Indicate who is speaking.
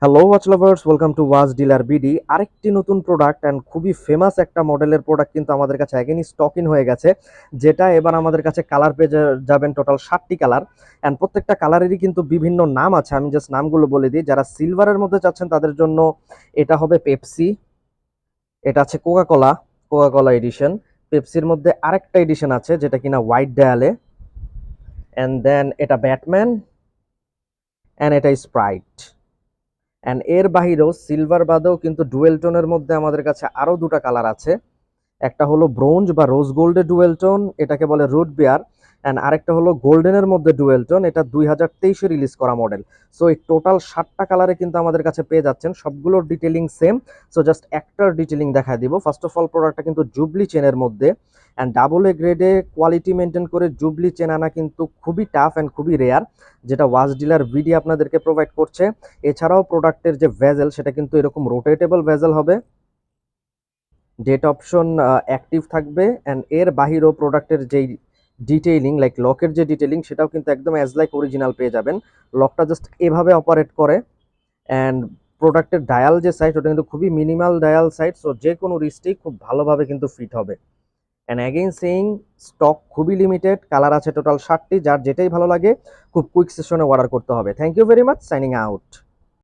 Speaker 1: Hello watch lovers, welcome to watch dealer BD. আরেকটি নতুন product and খুবই famous একটা মডেলের প্রোডাক্ট কিন্তু আমাদের কাছে অ্যাগেনই স্টক ইন হয়ে গেছে, যেটা এবার আমাদের কাছে কালার পেয়ে যাবেন টোটাল 7টি কালার। অ্যান্ড প্রত্যেকটা কালারেরই কিন্তু বিভিন্ন নাম আছে, আমি জাস্ট নামগুলো বলে দিই। যারা সিলভারের মধ্যে চাচ্ছেন তাদের জন্য এটা হবে পেপসি, এটা আছে Coca Cola, Coca Cola edition. পেপসির মধ্যে আরেকটা এডিশন আছে যেটা কিনা হোয়াইট ডায়ালে, অ্যান্ড দেন এটা ব্যাটম্যান, অ্যান্ড এটা স্প্রাইট। অ্যান্ড এর বাহিরেও সিলভার বাদেও কিন্তু ডুয়েল টোনের মধ্যে আমাদের কাছে আরও দুটো কালার আছে। একটা হলো ব্রোঞ্জ বা রোজ গোল্ডের ডুয়েল টোন, এটাকে বলে রুট বিয়ার। অ্যান্ড আরেকটা হলো গোল্ডেনের মধ্যে ডুয়েল টোন, এটা 2023-এ রিলিজ করা মডেল। সো এই টোটাল 7টা কালারে কিন্তু আমাদের কাছে পেয়ে যাচ্ছেন, সবগুলোর ডিটেলিং সেম। সো জাস্ট একটার ডিটেলিং দেখায় দিব। ফার্স্ট অফ অল, প্রোডাক্টটা কিন্তু জুবলি চেনের মধ্যে, অ্যান্ড ডাবল এ গ্রেডে কোয়ালিটি মেনটেন করে জুবলি চেন আনা কিন্তু খুবই টাফ অ্যান্ড খুবই রেয়ার, যেটা ওয়াচ ডিলার ভিডি আপনাদেরকে প্রোভাইড করছে। এছাড়াও প্রোডাক্টের যে ভেজেল সেটা কিন্তু এরকম রোটেটেবল ভেজেল হবে, ডেট অপশন অ্যাক্টিভ থাকবে। অ্যান্ড এর বাহিরেও প্রোডাক্টের যেই ডিটেইলিং লাইক লকের যে ডিটেইলিং সেটাও কিন্তু একদম অ্যাজ লাইক অরিজিনাল পেয়ে যাবেন। লকটা জাস্ট এভাবে অপারেট করে। অ্যান্ড প্রোডাক্টের ডায়াল যে সাইট ওটা কিন্তু খুবই মিনিমাল ডায়াল সাইট, সো যে কোনো রিস্টেই খুব ভালোভাবে কিন্তু ফিট হবে। অ্যান্ড অ্যাগেইন সেইং, স্টক খুবই লিমিটেড, কালার আছে টোটাল 7টি, যার যেটাই ভালো লাগে খুব কুইক সেশনে অর্ডার করতে হবে। Thank you very much, signing out.